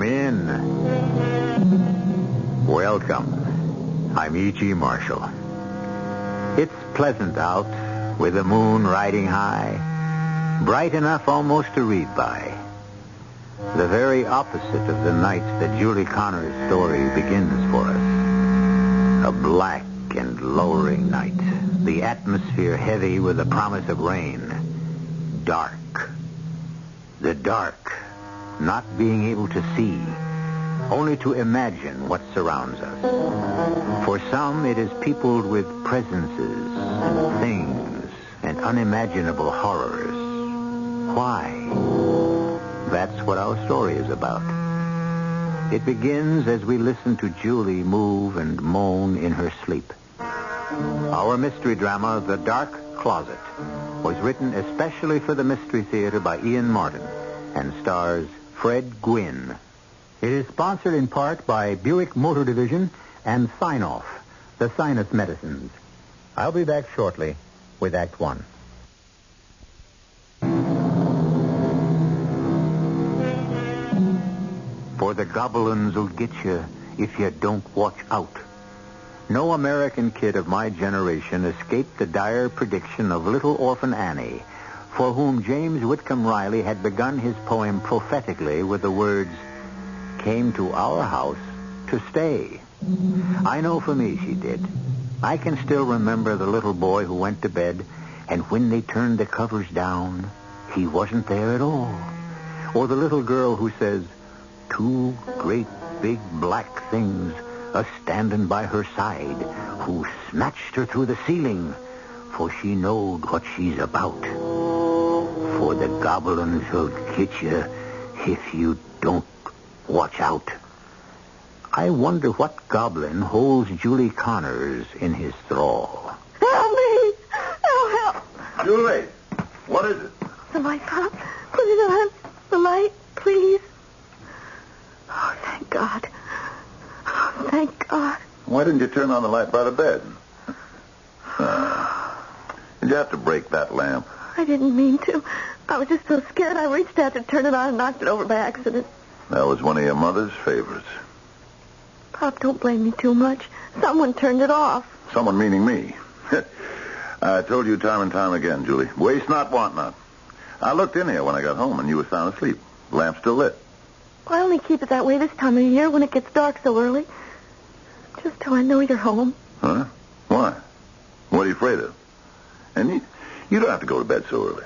in. Welcome. I'm E.G. Marshall. It's pleasant out, with the moon riding high, bright enough almost to read by. The very opposite of the night that Julie Connor's story begins for us. A black and lowering night, the atmosphere heavy with the promise of rain. Dark. The dark, not being able to see, only to imagine what surrounds us. For some, it is peopled with presences and things and unimaginable horrors. Why? That's what our story is about. It begins as we listen to Julie move and moan in her sleep. Our mystery drama, The Dark Closet, was written especially for the Mystery Theater by Ian Martin and stars Fred Gwynne. It is sponsored in part by Buick Motor Division and Sign-Off, the sinus medicines. I'll be back shortly with Act One. For the goblins will get you if you don't watch out. No American kid of my generation escaped the dire prediction of little orphan Annie, for whom James Whitcomb Riley had begun his poem prophetically with the words, "Came to our house to stay." I know for me she did. I can still remember the little boy who went to bed, and when they turned the covers down, he wasn't there at all. Or the little girl who says, "Two great big black things a-standin' by her side, who snatched her through the ceiling, for she knowed what she's about. For the goblins will get you if you don't watch out." I wonder what goblin holds Julie Connors in his thrall. Help me! Oh, help! Julie, what is it? The light, Pop. Put it on. The light, please. Oh, thank God. Oh, thank God. Why didn't you turn on the light by the bed? Did you have to break that lamp? I didn't mean to. I was just so scared I reached out to turn it on and knocked it over by accident. That was one of your mother's favorites. Pop, don't blame me too much. Someone turned it off. Someone meaning me. I told you time and time again, Julie. Waste not, want not. I looked in here when I got home and you were sound asleep. The lamp still lit. I only keep it that way this time of year when it gets dark so early. Just till I know you're home. Huh? Why? What are you afraid of? And you don't have to go to bed so early.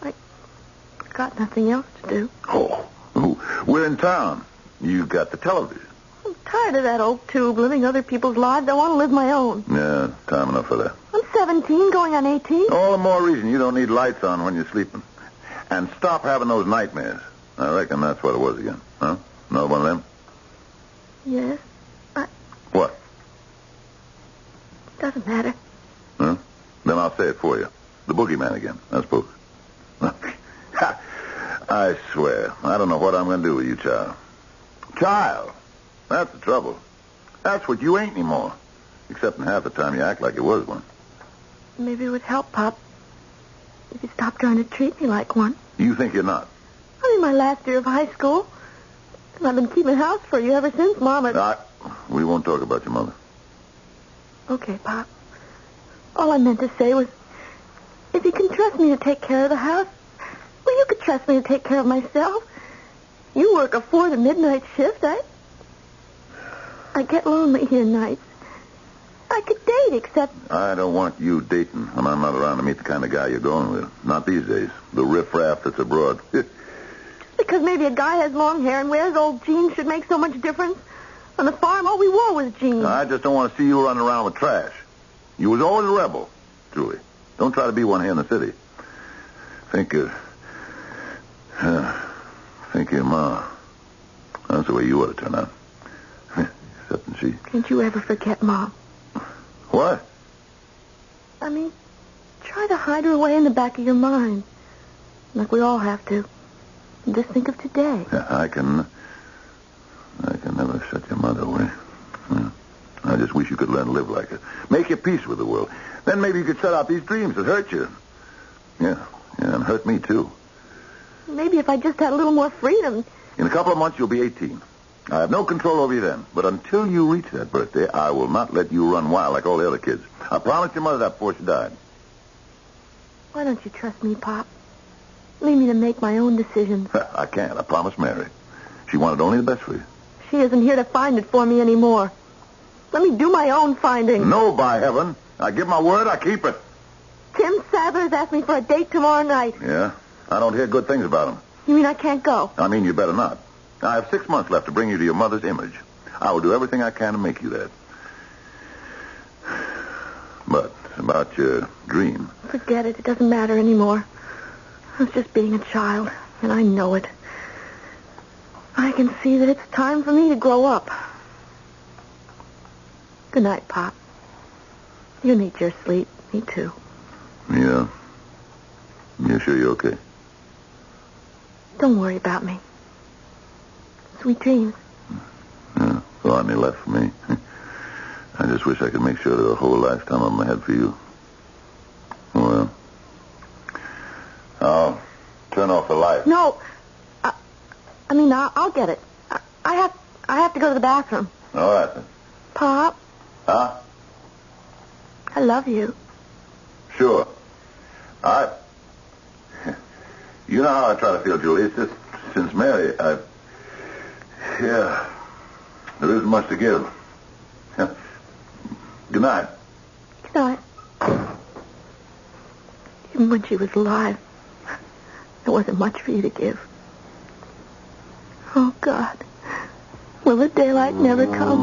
I got nothing else to do. Oh, we're in town. You got the television. I'm tired of that old tube living other people's lives. I want to live my own. Yeah, time enough for that. I'm 17, going on 18. All the more reason you don't need lights on when you're sleeping. And stop having those nightmares. I reckon that's what it was again. Huh? Another one of them? Yes. What? Doesn't matter. Huh? Then I'll say it for you. The boogeyman again, I suppose. I swear, I don't know what I'm going to do with you, child. Child! That's the trouble. That's what you ain't anymore. Except in half the time you act like you was one. Maybe it would help, Pop, if you stopped trying to treat me like one. You think you're not? I'm in my last year of high school. And I've been keeping house for you ever since, Mama. We won't talk about your mother. Okay, Pop. All I meant to say was, if you can trust me to take care of the house, well, you could trust me to take care of myself. You work a 4 to midnight shift. I get lonely here nights. I could date, except... I don't want you dating, and I'm not around to meet the kind of guy you're going with. Not these days. The riffraff that's abroad. Because maybe a guy has long hair and wears old jeans should make so much difference. On the farm, all we wore was jeans. I just don't want to see you running around with trash. You was always a rebel, Julie. Don't try to be one here in the city. Think of your ma. That's the way you ought to turn out. Except that she... Can't you ever forget Mom? What? I mean, try to hide her away in the back of your mind. Like we all have to. And just think of today. Yeah, I can never shut your mother away. Yeah. I just wish you could learn to live like her. Make your peace with the world. Then maybe you could shut out these dreams that hurt you. Yeah, and hurt me, too. Maybe if I just had a little more freedom, In a couple of months, you'll be 18. I have no control over you then. But until you reach that birthday, I will not let you run wild like all the other kids. I promised your mother that before she died. Why don't you trust me, Pop? Leave me to make my own decisions. I can't. I promised Mary. She wanted only the best for you. She isn't here to find it for me anymore. Let me do my own finding. No, by heaven. I give my word, I keep it. Tim Sadler's asked me for a date tomorrow night. Yeah? I don't hear good things about him. You mean I can't go? I mean, you better not. I have 6 months left to bring you to your mother's image. I will do everything I can to make you that. But about your dream. Forget it. It doesn't matter anymore. I was just being a child, and I know it. I can see that it's time for me to grow up. Good night, Pop. You need your sleep. Me too. Yeah. You sure you're okay? Don't worry about me. Sweet dreams. Yeah, that's all any left for me. I just wish I could make sure there was a whole lifetime of them ahead for you. Well, I'll turn off the light. No. I'll get it. I have to go to the bathroom. All right, then. Pop, Huh? I love you. Sure. You know how I try to feel, Julie. It's just since Mary, yeah, there isn't much to give. Good night. Good night. Even when she was alive, there wasn't much for you to give. Oh, God. Will the daylight never come?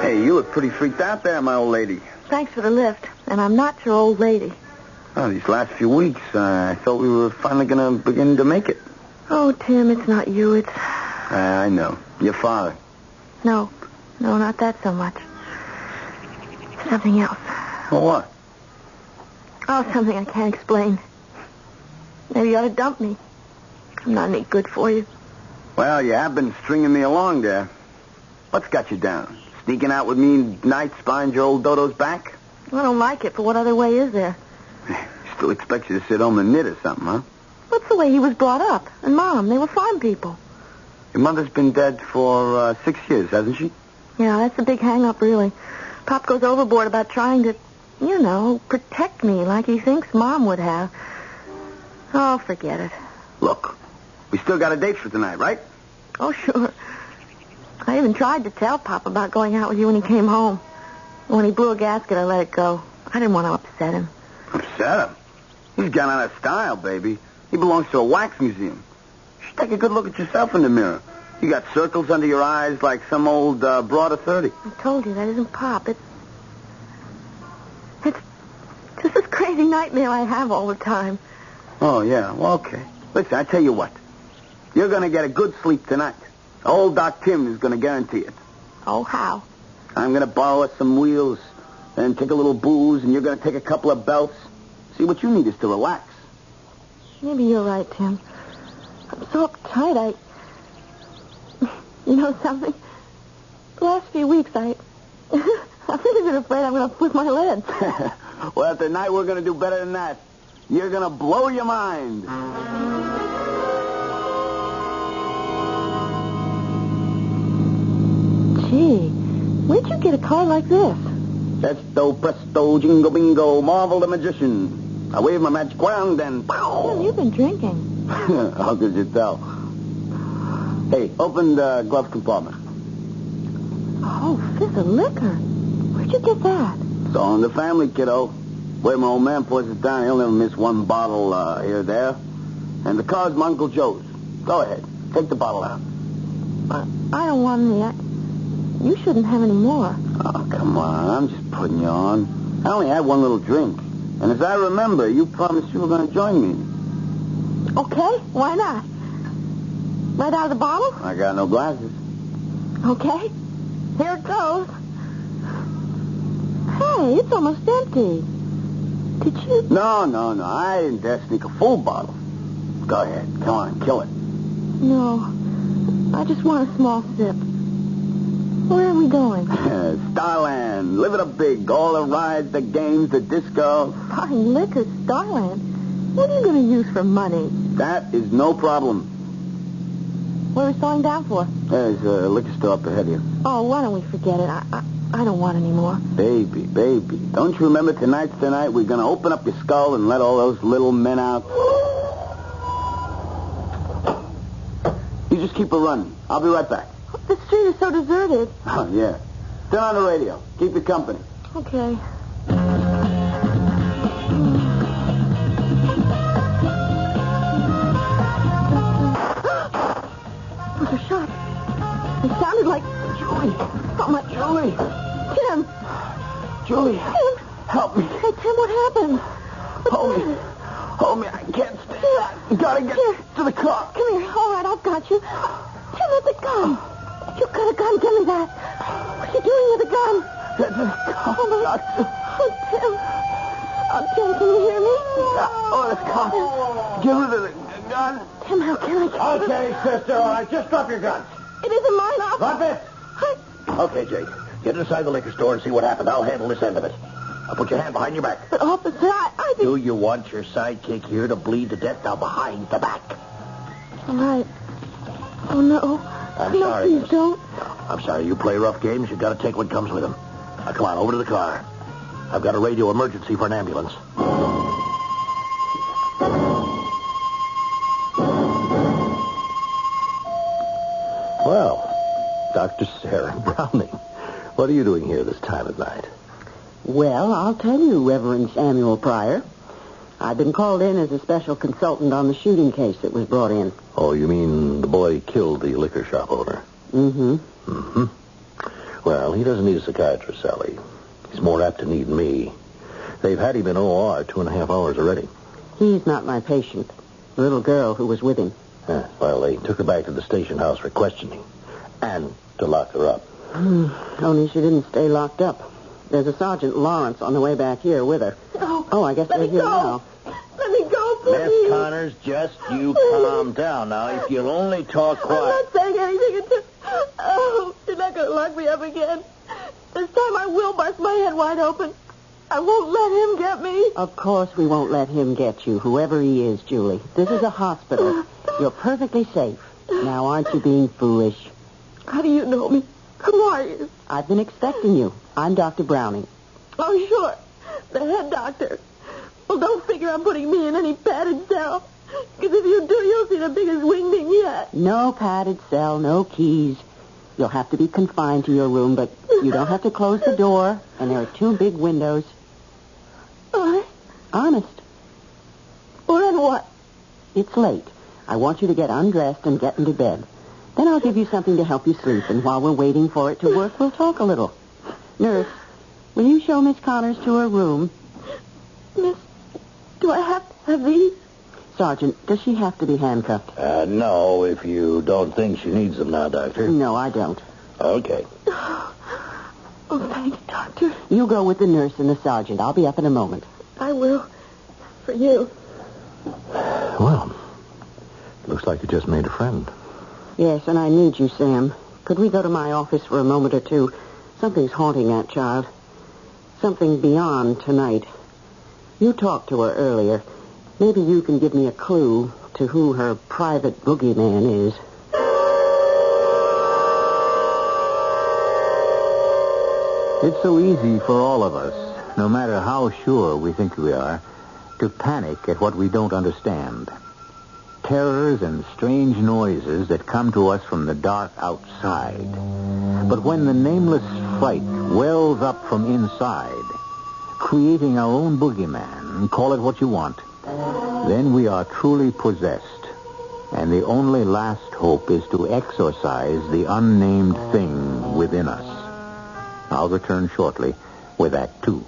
Hey, you look pretty freaked out there, my old lady. Thanks for the lift, and I'm not your old lady. Oh, these last few weeks, I thought we were finally going to begin to make it. Oh, Tim, it's not you, it's... I know. Your father. No, not that so much. Something else. Well, what? Oh, something I can't explain. Maybe you ought to dump me. I'm not any good for you. Well, you have been stringing me along there. What's got you down? Sneaking out with me nights behind your old Dodo's back? I don't like it, but what other way is there? Still expect you to sit home and knit or something, huh? What's the way he was brought up? And Mom, they were fine people. Your mother's been dead for 6 years, hasn't she? Yeah, that's the big hang-up, really. Pop goes overboard about trying to, protect me like he thinks Mom would have. Oh, forget it. Look, we still got a date for tonight, right? Oh, sure. I even tried to tell Pop about going out with you when he came home. When he blew a gasket, I let it go. I didn't want to upset him. Upset him? He's gone out of style, baby. He belongs to a wax museum. You should take a good look at yourself in the mirror. You got circles under your eyes like some old broad of 30. I told you, that isn't Pop. It's just this crazy nightmare I have all the time. Oh, yeah. Well, okay. Listen, I tell you what. You're going to get a good sleep tonight. Old Doc Tim is going to guarantee it. Oh, how? I'm going to borrow us some wheels and take a little booze, and you're going to take a couple of belts. See, what you need is to relax. Maybe you're right, Tim. I'm so uptight, You know something? The last few weeks, I've really been afraid I'm going to flip my lid. Well, tonight we're going to do better than that. You're going to blow your mind. Gee, where'd you get a car like this? Presto, presto, jingle, bingo, Marvel the magician. I wave my magic wand and... Tim, you've been drinking. How could you tell? Hey, open the glove compartment. Oh, fizz of liquor. Where'd you get that? It's all in the family, kiddo. Where my old man pours it down, he'll never miss one bottle here or there. And the car's my Uncle Joe's. Go ahead. Take the bottle out. I don't want any. You shouldn't have any more. Oh, come on. I'm just putting you on. I only had one little drink. And as I remember, you promised you were going to join me. Okay, why not? Right out of the bottle? I got no glasses. Okay, here it goes. Hey, it's almost empty. Did you? No. I didn't dare sneak a full bottle. Go ahead. Come on, kill it. No, I just want a small sip. Where are we going? Starland. Live it up big. All the rides, the games, the disco. Fine liquor, Starland. What are you going to use for money? That is no problem. What are we slowing down for? There's a liquor store up ahead of you. Oh, why don't we forget it? I don't want any more. Baby. Don't you remember tonight's the night we're going to open up your skull and let all those little men out? You just keep it running. I'll be right back. The street is so deserted. Oh, yeah. Turn on the radio. Keep you company. Okay. Those are shots. They sounded like... Julie. Oh, my... Julie. Tim. Julie. Tim. Help me. Hey, Tim, what happened? Hold me. I can't stay. You gotta get to the car. Come here. All right, I've got you. Tim, that's a gun. You got a gun. Give me that. What's he doing with a gun? That's a car. Oh, my... Oh, Tim. Oh, Tim, can you hear me? Oh, this car. Get rid of the gun. Tim, how can I get Okay, sister, all right, just drop your guns. It isn't mine, officer. Drop it. Okay, Jake. Get inside the liquor store and see what happened. I'll handle this end of it. Now put your hand behind your back. But, officer, I think... Do you want your sidekick here to bleed to death? Now behind the back. All right. Oh, no. I'm no, sorry. please don't. I'm sorry. You play rough games, you've got to take what comes with them. Now come on, over to the car. I've got a radio emergency for an ambulance. Well, Dr. Sarah Browning, what are you doing here this time of night? Well, I'll tell you, Reverend Samuel Pryor. I've been called in as a special consultant on the shooting case that was brought in. Oh, you mean the boy killed the liquor shop owner? Mm-hmm. Mm-hmm. Well, he doesn't need a psychiatrist, Sally. He's more apt to need me. They've had him in OR 2.5 hours already. He's not my patient. The little girl who was with him. Well, they took her back to the station house for questioning. And to lock her up. Only she didn't stay locked up. There's a Sergeant Lawrence on the way back here with her. Oh, I guess they're here now. Let me go, please. Miss Connors, just you calm down now. If you'll only talk I'm quiet. not saying anything until... Oh, you're not going to lock me up again. This time I will bust my head wide open. I won't let him get me. Of course we won't let him get you, whoever he is, Julie. This is a hospital. You're perfectly safe. Now, aren't you being foolish? How do you know me? Who are you? I've been expecting you. I'm Dr. Browning. Oh, sure. The head doctor. Well, don't figure I'm putting me in any padded cell. Because if you do, you'll see the biggest wingding yet. No padded cell, no keys. You'll have to be confined to your room, but you don't have to close the door, and there are 2 big windows. What? Honest. Well, then what? It's late. I want you to get undressed and get into bed. Then I'll give you something to help you sleep, and while we're waiting for it to work, we'll talk a little. Nurse, will you show Miss Connors to her room? Miss, do I have to have these? Sergeant, does she have to be handcuffed? No, if you don't think she needs them now, Doctor. No, I don't. Okay. Oh, thanks, Doctor. You go with the nurse and the sergeant. I'll be up in a moment. I will. For you. Well, looks like you just made a friend. Yes, and I need you, Sam. Could we go to my office for a moment or two? Something's haunting that child. Something beyond tonight. You talked to her earlier. Maybe you can give me a clue to who her private boogeyman is. It's so easy for all of us, no matter how sure we think we are, to panic at what we don't understand. Terrors and strange noises that come to us from the dark outside. But when the nameless fright wells up from inside, creating our own boogeyman, call it what you want, then we are truly possessed. And the only last hope is to exorcise the unnamed thing within us. I'll return shortly with Act 2.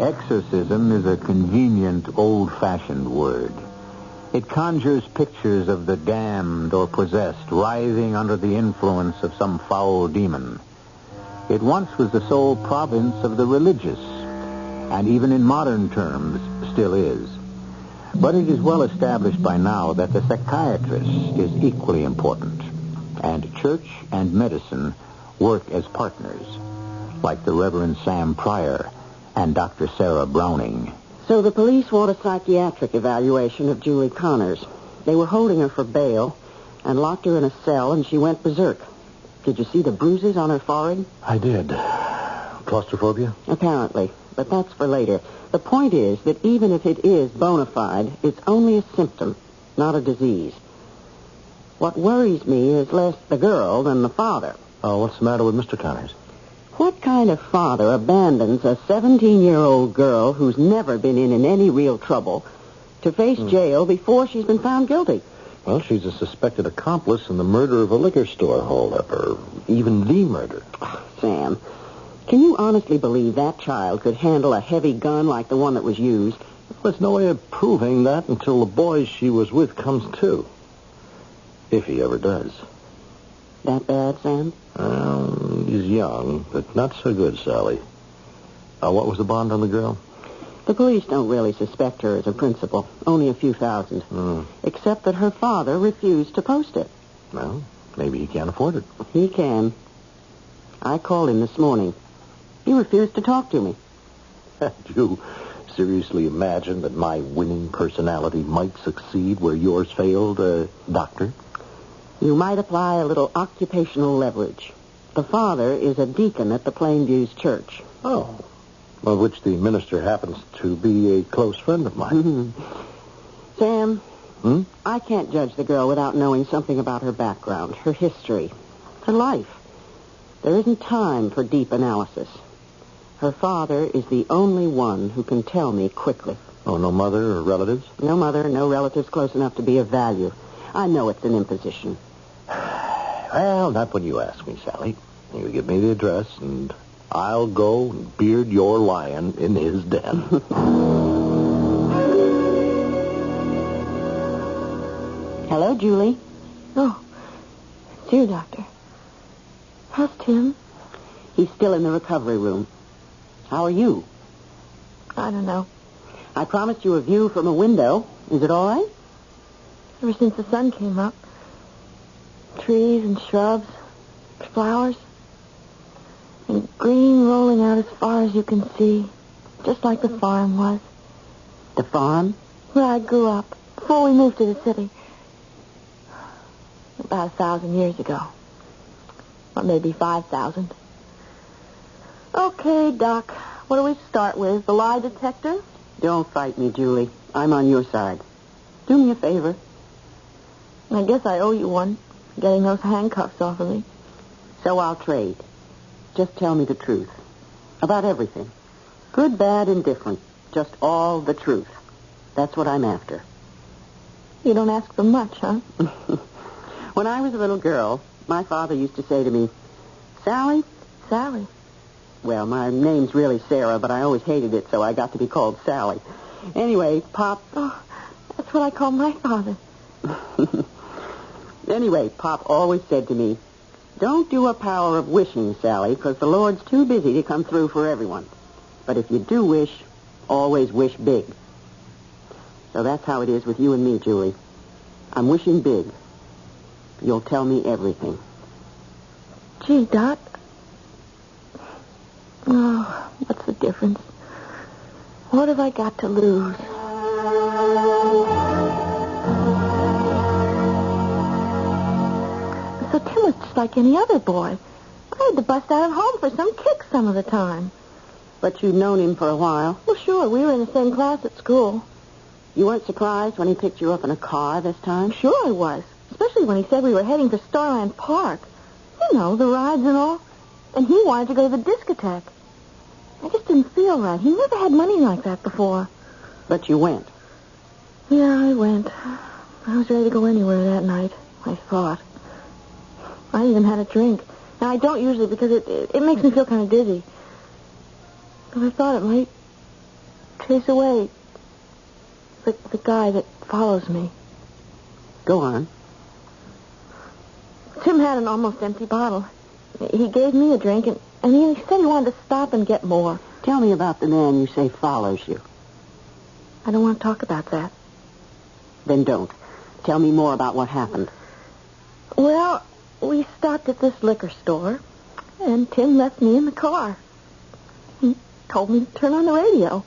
Exorcism is a convenient, old-fashioned word. It conjures pictures of the damned or possessed writhing under the influence of some foul demon. It once was the sole province of the religious. and even in modern terms still is. But it is well established by now that the psychiatrist is equally important, and church and medicine work as partners, like the Reverend Sam Pryor and Dr. Sarah Browning. So the police want a psychiatric evaluation of Julie Connors. They were holding her for bail and locked her in a cell, and she went berserk. Did you see the bruises on her forehead? I did. Claustrophobia? Apparently, but that's for later. The point is that even if it is bona fide, it's only a symptom, not a disease. What worries me is less the girl than the father. Oh, what's the matter with Mr. Connors? What kind of father abandons a 17-year-old girl who's never been in any real trouble to face jail before she's been found guilty? Well, she's a suspected accomplice in the murder of a liquor store holdup, or even the murder. Sam, can you honestly believe that child could handle a heavy gun like the one that was used? There's no way of proving that until the boy she was with comes to. If he ever does. That bad, Sam? He's young, but not so good, Sally. What was the bond on the girl? The police don't really suspect her as a principal. Only a few thousand. Except that her father refused to post it. Well, maybe he can't afford it. He can. I called him this morning. He refused to talk to me. Do you seriously imagine that my winning personality might succeed where yours failed, Doctor? You might apply a little occupational leverage. The father is a deacon at the Plainview's church. Oh. Of which the minister happens to be a close friend of mine. Sam, I can't judge the girl without knowing something about her background, her history, her life. There isn't time for deep analysis. Her father is the only one who can tell me quickly. Oh, no mother or relatives? No mother, no relatives close enough to be of value. I know it's an imposition. Well, not when you ask me, Sally. You give me the address, and I'll go and beard your lion in his den. Hello, Julie. Oh, it's you, Doctor. How's Tim? He's still in the recovery room. How are you? I don't know. I promised you a view from a window. Is it all right? Ever since the sun came up. Trees and shrubs, flowers, and green rolling out as far as you can see, just like the farm was. The farm? Where I grew up, before we moved to the city. About 1,000 years ago. Or maybe 5,000. Okay, Doc, what do we start with? The lie detector? Don't fight me, Julie. I'm on your side. Do me a favor. I guess I owe you one, getting those handcuffs off of me. So I'll trade. Just tell me the truth. About everything. Good, bad, indifferent. Just all the truth. That's what I'm after. You don't ask for much, huh? When I was a little girl, my father used to say to me, Sally? Sally. Well, my name's really Sarah, but I always hated it, so I got to be called Sally. Anyway, Pop... Oh, that's what I call my father. Anyway, Pop always said to me, don't do a power of wishing, Sally, because the Lord's too busy to come through for everyone. But if you do wish, always wish big. So that's how it is with you and me, Julie. I'm wishing big. You'll tell me everything. Gee, Doc. Oh, what's the difference? What have I got to lose? So Tim was just like any other boy. I had to bust out of home for some kicks some of the time. But you'd known him for a while. Well, sure, we were in the same class at school. You weren't surprised when he picked you up in a car this time? Sure I was. Especially when he said we were heading for Starland Park. You know, the rides and all. And he wanted to go to the discotheque. I just didn't feel right. He never had money like that before. But you went. Yeah, I went. I was ready to go anywhere that night, I thought. I even had a drink. Now, I don't usually because it makes me feel kind of dizzy. But I thought it might chase away the guy that follows me. Go on. Tim had an almost empty bottle. He gave me a drink, and he said he wanted to stop and get more. Tell me about the man you say follows you. I don't want to talk about that. Then don't. Tell me more about what happened. Well, we stopped at this liquor store, and Tim left me in the car. He told me to turn on the radio.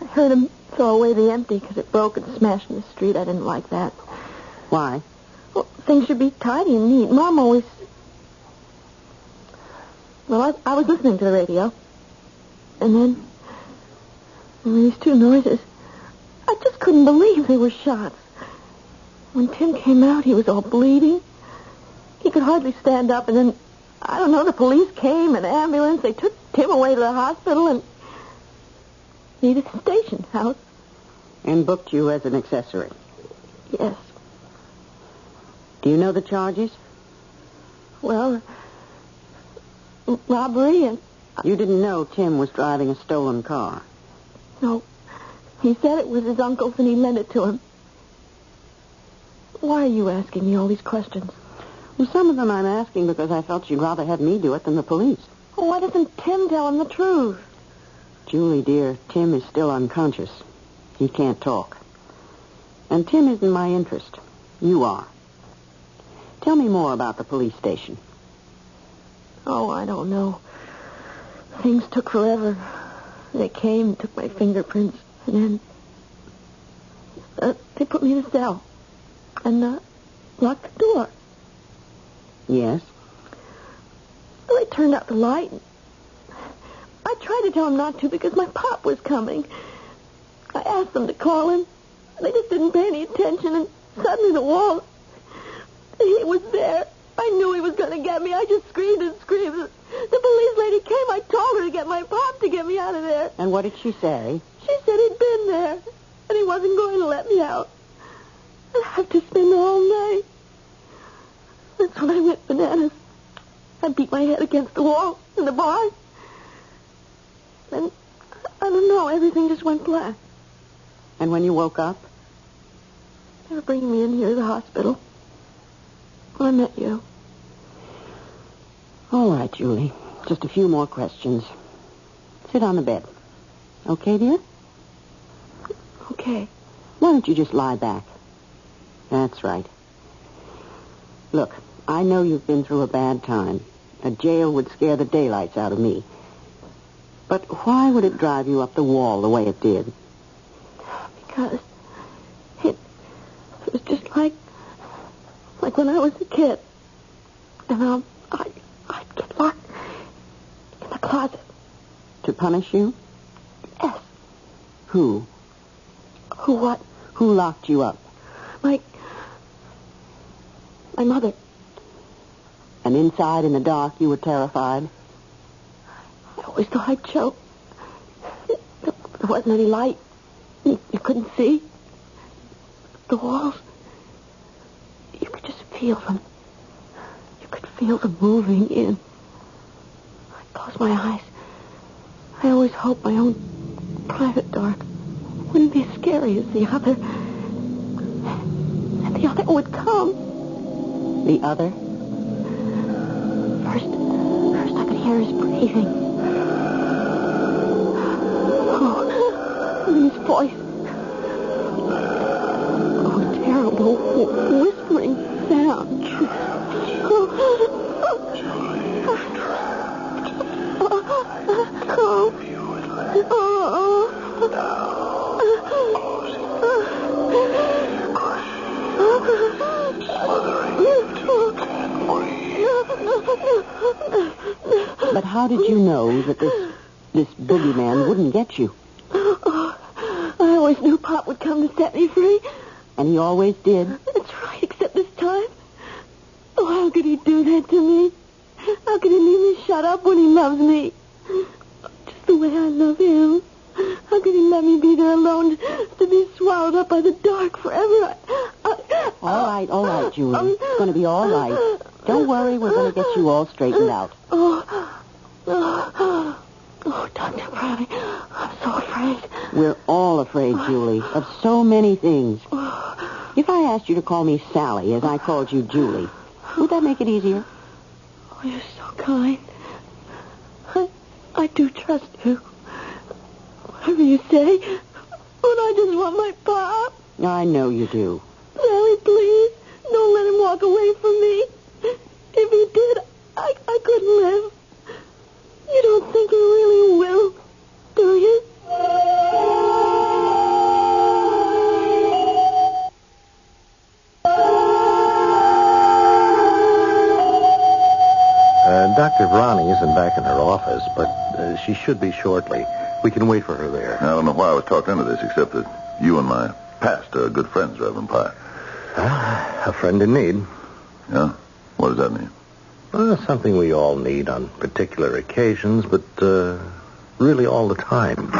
I heard him throw away the empty because it broke and smashed in the street. I didn't like that. Why? Well, things should be tidy and neat. Mom always... Well, I was listening to the radio, and then these two noises. I just couldn't believe they were shots. When Tim came out, he was all bleeding. He could hardly stand up, and then, I don't know, the police came, an ambulance. They took Tim away to the hospital and needed a station house. And booked you as an accessory. Yes. Do you know the charges? Well, robbery and... You didn't know Tim was driving a stolen car. No. He said it was his uncle's and he lent it to him. Why are you asking me all these questions? Well, some of them I'm asking because I felt you'd rather have me do it than the police. Well, why doesn't Tim tell him the truth? Julie, dear, Tim is still unconscious. He can't talk. And Tim isn't my interest. You are. Tell me more about the police station. Oh, I don't know. Things took forever. They came, took my fingerprints, and then they put me in a cell and locked the door. Yes? Well, they turned out the light. I tried to tell them not to because my pop was coming. I asked them to call him. They just didn't pay any attention, and suddenly the wall... He was there. I knew he was going to get me. I just screamed and screamed. The police lady came. I told her to get my pop to get me out of there. And what did she say? She said he'd been there, and he wasn't going to let me out. I'd have to spend the whole night. That's when I went bananas. I beat my head against the wall in the bar. And, I don't know, everything just went black. And when you woke up? They were bringing me in here to the hospital. I met you. All right, Julie. Just a few more questions. Sit on the bed. Okay, dear? Okay. Why don't you just lie back? That's right. Look, I know you've been through a bad time. A jail would scare the daylights out of me. But why would it drive you up the wall the way it did? Because it was just like when I was a kid. And I'd get locked in the closet. To punish you? Yes. Who? Who what? Who locked you up? My mother. And inside in the dark you were terrified? I always thought I'd choke. There wasn't any light. You couldn't see. The walls. You could just feel them. You could feel them moving in. I closed my eyes. I always hoped my own private dark wouldn't be as scary as the other. And the other would come. The other? First I could hear his breathing. Oh, and his voice. Oh, terrible whispering sound. But how did you know that this boogeyman wouldn't get you? Oh, I always knew Pop would come to set me free. And he always did? That's right, except this time. Oh, how could he do that to me? How could he leave me shut up when he loves me? Just the way I love him. How could he let me be there alone to be swallowed up by the dark forever? All right, Julie. It's going to be all right. Don't worry, we're going to get you all straightened out. Oh, Dr. Browning, I'm so afraid. We're all afraid, Julie, of so many things. If I asked you to call me Sally as I called you Julie, would that make it easier? Oh, you're so kind. I do trust you. Whatever you say. But I just want my Pop. I know you do. Sally, please, don't let him walk away from me. If he did, I couldn't live. You don't think he really will, do you? Dr. Browning isn't back in her office, but she should be shortly. We can wait for her there. I don't know why I was talked into this, except that you and my past are good friends, Reverend Pye. A friend in need. Yeah? What does that mean? Something we all need on particular occasions, but really all the time.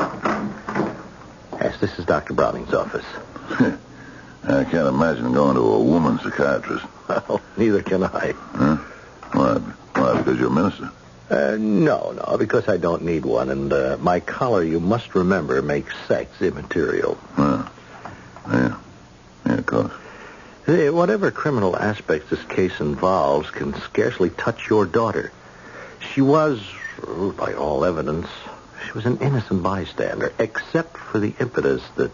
Yes, this is Dr. Browning's office. I can't imagine going to a woman psychiatrist. Well, neither can I. Huh? Why, because you're a minister? No, because I don't need one, and my collar, you must remember, makes sex immaterial. Yeah, of course. Whatever criminal aspects this case involves can scarcely touch your daughter. She was, by all evidence, she was an innocent bystander, except for the impetus that,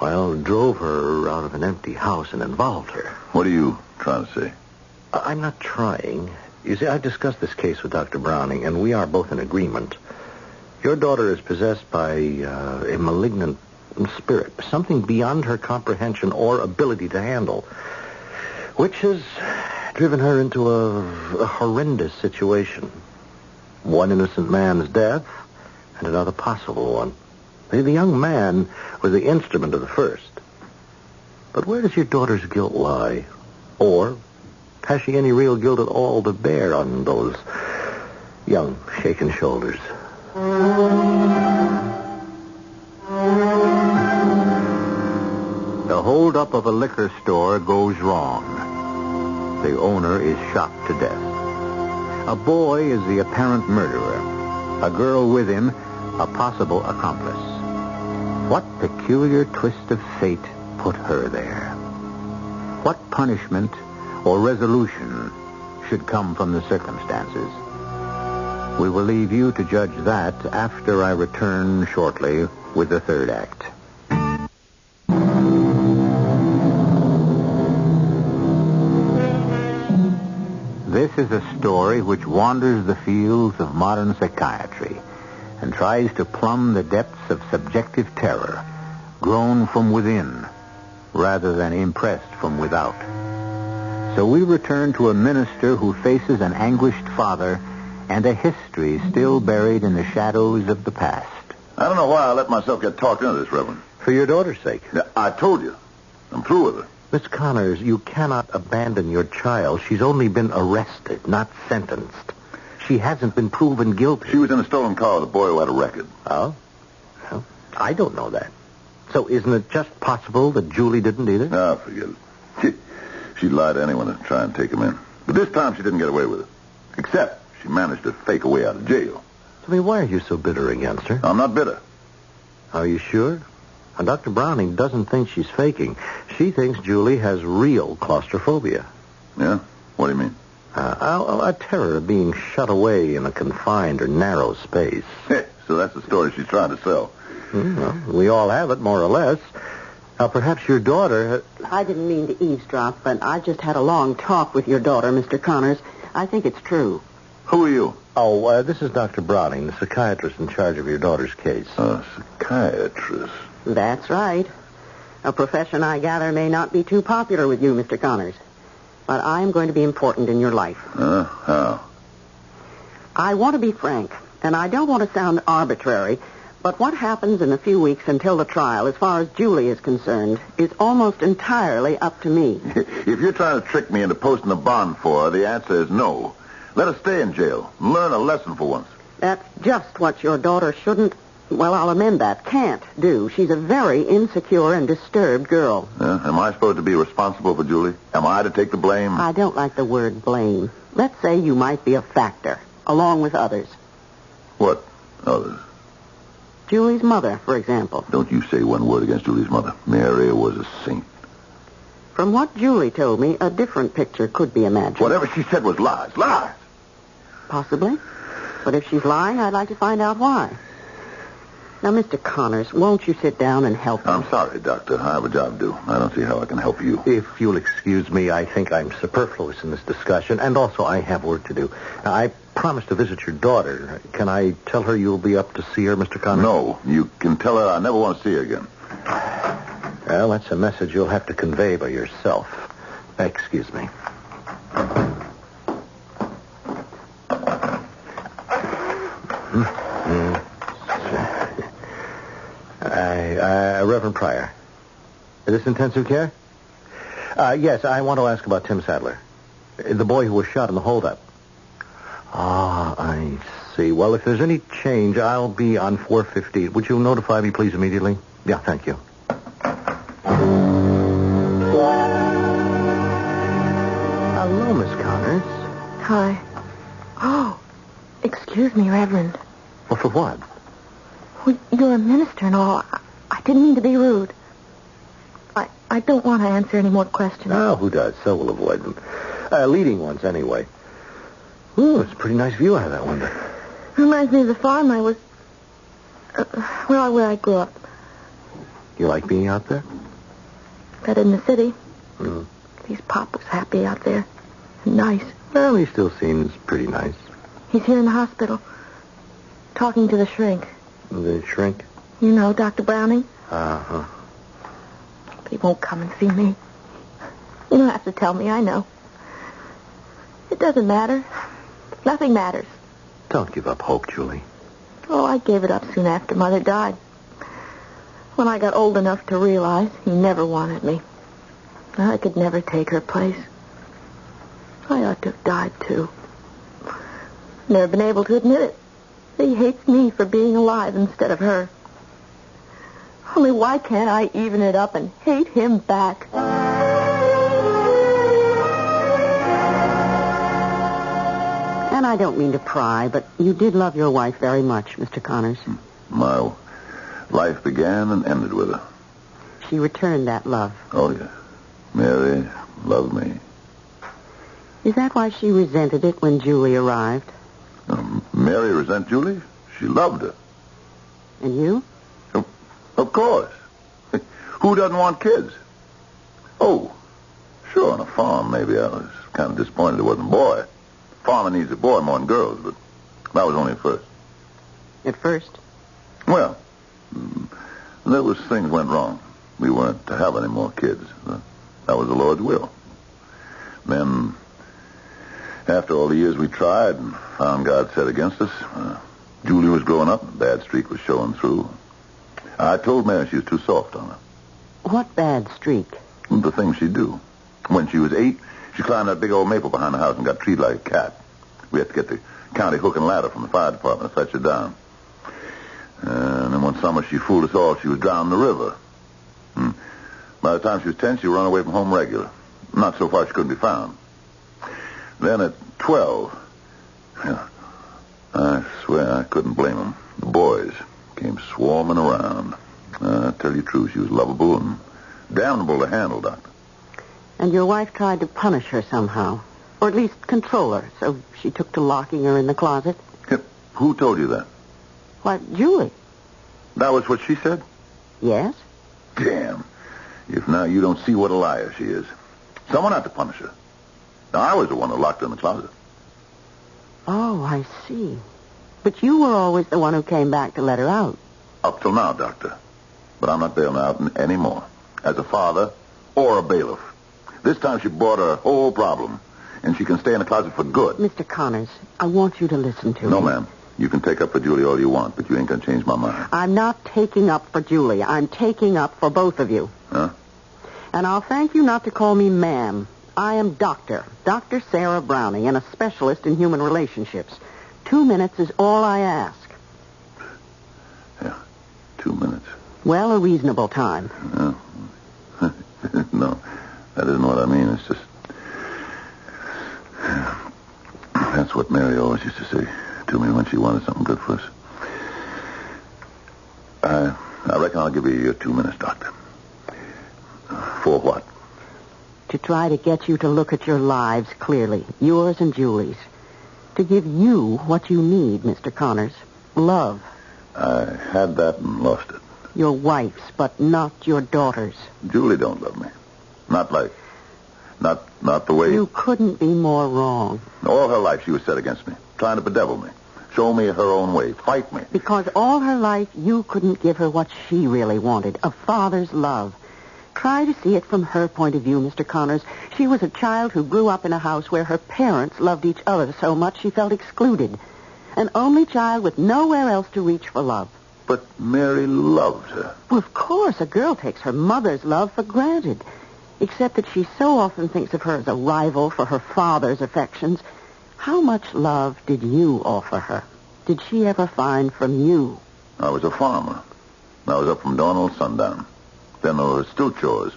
drove her out of an empty house and involved her. What are you trying to say? I'm not trying. You see, I've discussed this case with Dr. Browning, and we are both in agreement. Your daughter is possessed by a malignant spirit, something beyond her comprehension or ability to handle, which has driven her into a horrendous situation. One innocent man's death and another possible one. The young man was the instrument of the first. But where does your daughter's guilt lie? Or has she any real guilt at all to bear on those young, shaken shoulders? The holdup of a liquor store goes wrong. The owner is shot to death. A boy is the apparent murderer. A girl with him, a possible accomplice. What peculiar twist of fate put her there? What punishment or resolution should come from the circumstances? We will leave you to judge that after I return shortly with the third act. This is a story which wanders the fields of modern psychiatry and tries to plumb the depths of subjective terror, grown from within rather than impressed from without. So we return to a minister who faces an anguished father and a history still buried in the shadows of the past. I don't know why I let myself get talked into this, Reverend. For your daughter's sake. Yeah, I told you. I'm through with her. Miss Connors, you cannot abandon your child. She's only been arrested, not sentenced. She hasn't been proven guilty. She was in a stolen car with a boy who had a record. Oh? Well, I don't know that. So isn't it just possible that Julie didn't either? No, forget it. She'd lie to anyone to try and take him in. But this time she didn't get away with it. Except she managed to fake a way out of jail. I mean, why are you so bitter against her? I'm not bitter. Are you sure? And Dr. Browning doesn't think she's faking. She thinks Julie has real claustrophobia. Yeah? What do you mean? A terror of being shut away in a confined or narrow space. So that's the story she's trying to sell. Well, we all have it, more or less. Now, perhaps your daughter... I didn't mean to eavesdrop, but I just had a long talk with your daughter, Mr. Connors. I think it's true. Who are you? Oh, this is Dr. Browning, the psychiatrist in charge of your daughter's case. A psychiatrist? That's right. A profession, I gather, may not be too popular with you, Mr. Connors. But I am going to be important in your life. How? I want to be frank, and I don't want to sound arbitrary, but what happens in a few weeks until the trial, as far as Julie is concerned, is almost entirely up to me. If you're trying to trick me into posting a bond for her, the answer is no. Let her stay in jail and learn a lesson for once. That's just what your daughter shouldn't... Well, I'll amend that. Can't do. She's a very insecure and disturbed girl. Am I supposed to be responsible for Julie? Am I to take the blame? I don't like the word blame. Let's say you might be a factor, along with others. What others? Julie's mother, for example. Don't you say one word against Julie's mother. Mary was a saint. From what Julie told me, a different picture could be imagined. Whatever she said was lies. Lies! Possibly. But if she's lying, I'd like to find out why. Now, Mr. Connors, won't you sit down and help me? I'm sorry, Doctor. I have a job to do. I don't see how I can help you. If you'll excuse me, I think I'm superfluous in this discussion, and also I have work to do. Now, I promised to visit your daughter. Can I tell her you'll be up to see her, Mr. Connors? No, you can tell her I never want to see her again. Well, that's a message you'll have to convey by yourself. Excuse me. Reverend Pryor. Is this intensive care? Yes, I want to ask about Tim Sadler. The boy who was shot in the holdup. Ah, I see. Well, if there's any change, I'll be on 4:50. Would you notify me, please, immediately? Yeah, thank you. Hello, Miss Connors. Hi. Oh, excuse me, Reverend. Well, for what? Well, you're a minister and all. I didn't mean to be rude. I don't want to answer any more questions. Oh, who does? So we'll avoid them. Leading ones, anyway. Ooh, it's a pretty nice view out of that window. Reminds me of the farm I was... where I grew up. You like being out there? Better in the city. Mm. At least Pop was happy out there. Nice. Well, he still seems pretty nice. He's here in the hospital. Talking to the shrink. The shrink? You know, Dr. Browning. Uh-huh. But he won't come and see me. You don't have to tell me, I know. It doesn't matter. Nothing matters. Don't give up hope, Julie. Oh, I gave it up soon after Mother died. When I got old enough to realize he never wanted me. I could never take her place. I ought to have died, too. Never been able to admit it. He hates me for being alive instead of her. Only why can't I even it up and hate him back? And I don't mean to pry, but you did love your wife very much, Mr. Connors. My life began and ended with her. She returned that love. Oh, yes. Mary loved me. Is that why she resented it when Julie arrived? Mary resent Julie? She loved her. And you? Of course. Who doesn't want kids? Oh, sure, on a farm, maybe I was kind of disappointed it wasn't a boy. Farmer needs a boy more than girls, but that was only at first. At first? Well, there was things went wrong. We weren't to have any more kids. That was the Lord's will. Then, after all the years we tried and found God set against us, Julie was growing up, and a bad streak was showing through. I told Mary she was too soft on her. What bad streak? The things she'd do. When she was 8, she climbed that big old maple behind the house and got treated like a cat. We had to get the county hook and ladder from the fire department to fetch her down. And then one summer she fooled us all. She was drowned in the river. By the time she was 10, she ran away from home regular. Not so far she couldn't be found. Then at 12, I swear I couldn't blame them. The boys came swarming around. I tell you the truth, she was lovable and damnable to handle, Doctor. And your wife tried to punish her somehow, or at least control her, so she took to locking her in the closet? Who told you that? Why, Julie. That was what she said? Yes. Damn. If now you don't see what a liar she is. Someone had to punish her. Now, I was the one who locked her in the closet. Oh, I see. But you were always the one who came back to let her out. Up till now, Doctor. But I'm not bailing her out anymore. As a father or a bailiff. This time she brought her whole problem. And she can stay in the closet for good. Mr. Connors, I want you to listen to me. No, ma'am. You can take up for Julie all you want, but you ain't going to change my mind. I'm not taking up for Julie. I'm taking up for both of you. Huh? And I'll thank you not to call me ma'am. I am Dr. Sarah Browning, and a specialist in human relationships. 2 minutes is all I ask. Yeah, 2 minutes. Well, a reasonable time. No, that isn't what I mean. It's just... That's what Mary always used to say to me when she wanted something good for us. I reckon I'll give you your 2 minutes, Doctor. For what? To try to get you to look at your lives clearly, yours and Julie's. to give you what you need, Mr. Connors. Love. I had that and lost it. Your wife's, but not your daughter's. Julie don't love me. Not the way... You couldn't be more wrong. All her life she was set against me, trying to bedevil me, show me her own way, fight me. Because all her life you couldn't give her what she really wanted, a father's love. Try to see it from her point of view, Mr. Connors. She was a child who grew up in a house where her parents loved each other so much she felt excluded. An only child with nowhere else to reach for love. But Mary loved her. Well, of course, a girl takes her mother's love for granted. Except that she so often thinks of her as a rival for her father's affections. How much love did you offer her? Did she ever find from you? I was a farmer. I was up from dawn till sundown. Then there were still chores.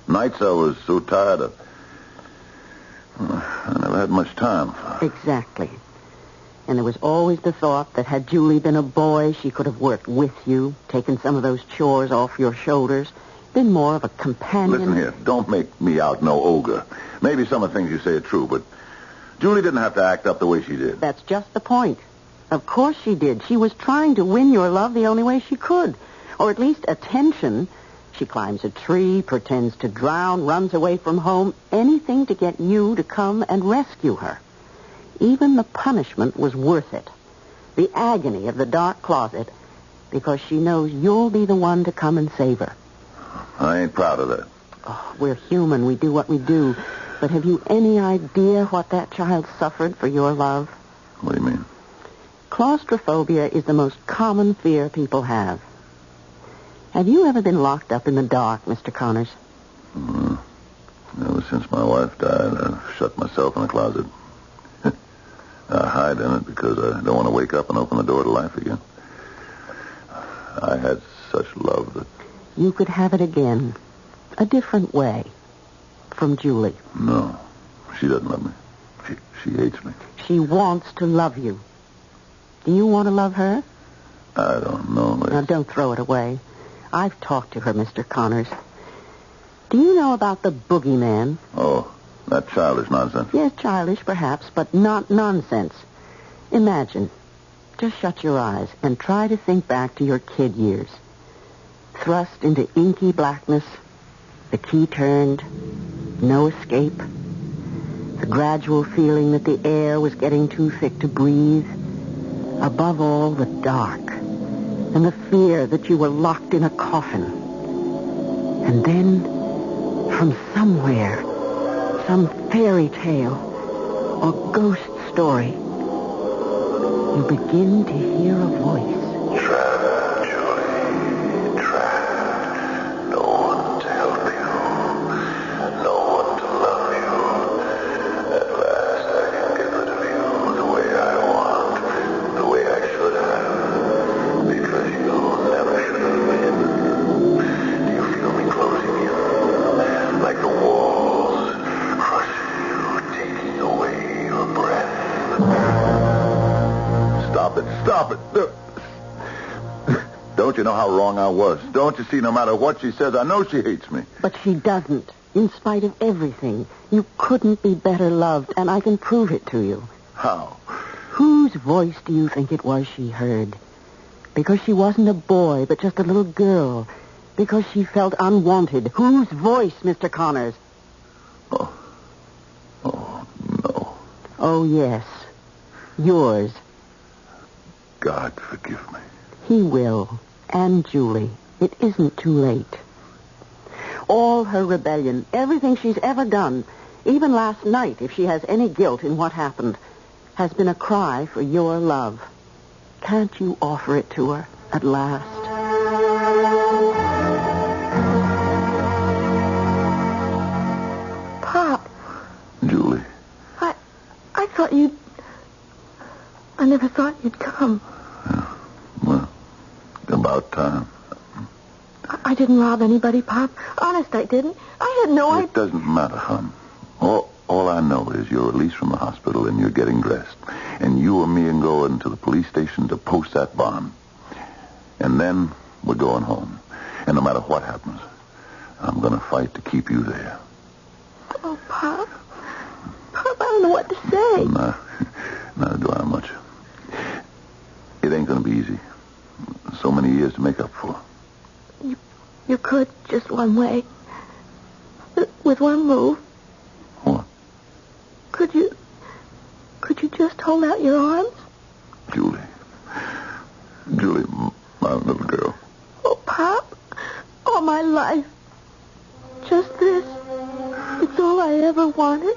Nights I was so tired I never had much time for... Exactly. And there was always the thought that had Julie been a boy, she could have worked with you, taken some of those chores off your shoulders, been more of a companion. Listen here, don't make me out no ogre. Maybe some of the things you say are true, but Julie didn't have to act up the way she did. That's just the point. Of course she did. She was trying to win your love the only way she could. Or at least attention. She climbs a tree, pretends to drown, runs away from home, anything to get you to come and rescue her. Even the punishment was worth it. The agony of the dark closet, because she knows you'll be the one to come and save her. I ain't proud of that. Oh, we're human. We do what we do. But have you any idea what that child suffered for your love? What do you mean? Claustrophobia is the most common fear people have. Have you ever been locked up in the dark, Mr. Connors? Ever since my wife died, I've shut myself in a closet. I hide in it because I don't want to wake up and open the door to life again. I had such love that... You could have it again. A different way. From Julie. No. She doesn't love me. She hates me. She wants to love you. Do you want to love her? I don't know. Now, don't throw it away. I've talked to her, Mr. Connors. Do you know about the boogeyman? Oh, that childish nonsense. Yes, childish, perhaps, but not nonsense. Imagine. Just shut your eyes and try to think back to your kid years. Thrust into inky blackness, the key turned, no escape. The gradual feeling that the air was getting too thick to breathe. Above all, the dark. And the fear that you were locked in a coffin. And then, from somewhere, some fairy tale or ghost story, you begin to hear a voice. Trapped, Julie. Trapped. No one to help you. No one to love you. At last I can get rid of you the way I want. The way I should have. Because you never should have been. Do you feel me closing in? Like the walls crushing you, taking away your breath. Stop it. Don't you know how wrong I was? Don't you see, no matter what she says, I know she hates me. But she doesn't. In spite of everything, you couldn't be better loved, and I can prove it to you. How? Whose voice do you think it was she heard? Because she wasn't a boy, but just a little girl. Because she felt unwanted. Whose voice, Mr. Connors? Oh, no. Oh, yes. Yours. God forgive me. He will. And Julie. It isn't too late. All her rebellion, everything she's ever done, even last night, if she has any guilt in what happened, has been a cry for your love. Can't you offer it to her at last? Pop. Julie. I thought you'd... I never thought you'd come. Yeah. Well, about time. I didn't rob anybody, Pop. Honest, I didn't. I had no idea. It doesn't matter, hon. All I know is you're released from the hospital and you're getting dressed. And you or me are going to the police station to post that bond. And then we're going home. And no matter what happens, I'm going to fight to keep you there. Oh, Pop. Pop, I don't know what to say. Neither do I much. It ain't going to be easy. So many years to make up for. You could just one way. With one move. What? Could you just hold out your arms? Julie, my little girl. Oh, Pop. All my life. Just this. It's all I ever wanted.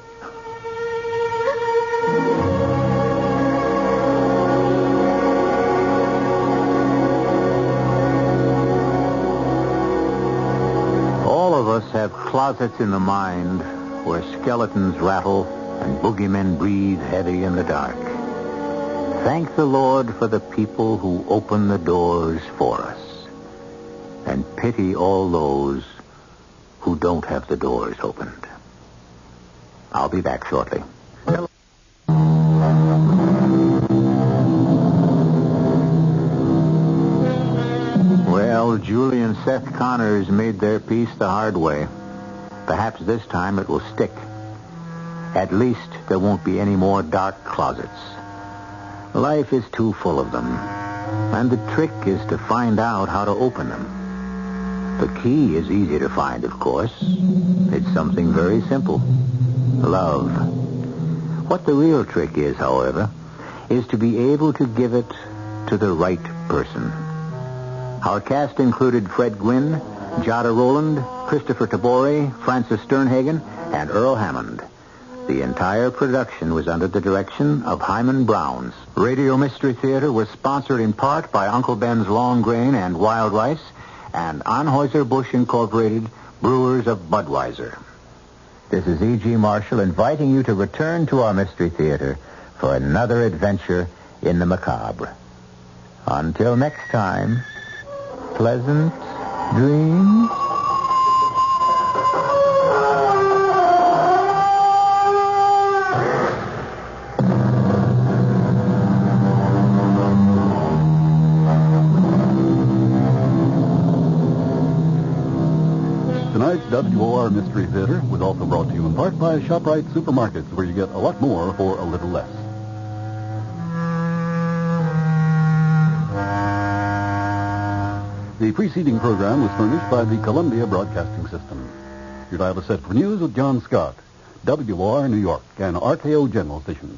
All of us have closets in the mind where skeletons rattle and boogeymen breathe heavy in the dark. Thank the Lord for the people who open the doors for us. And pity all those who don't have the doors opened. I'll be back shortly. Well, Julie and Seth Connors made their peace the hard way. Perhaps this time it will stick. At least there won't be any more dark closets. Life is too full of them. And the trick is to find out how to open them. The key is easy to find, of course. It's something very simple. Love. What the real trick is, however, is to be able to give it to the right person. Our cast included Fred Gwynn, Jada Rowland, Christopher Tabori, Francis Sternhagen, and Earl Hammond. The entire production was under the direction of Hyman Browns. Radio Mystery Theater was sponsored in part by Uncle Ben's Long Grain and Wild Rice and Anheuser-Busch Incorporated, Brewers of Budweiser. This is E.G. Marshall inviting you to return to our Mystery Theater for another adventure in the macabre. Until next time, pleasant dreams. Tonight's WOR Mystery Theater was also brought to you in part by ShopRite Supermarkets, where you get a lot more for a little less. The preceding program was furnished by the Columbia Broadcasting System. Your dial is set for news with John Scott, WOR New York, and RKO General Station.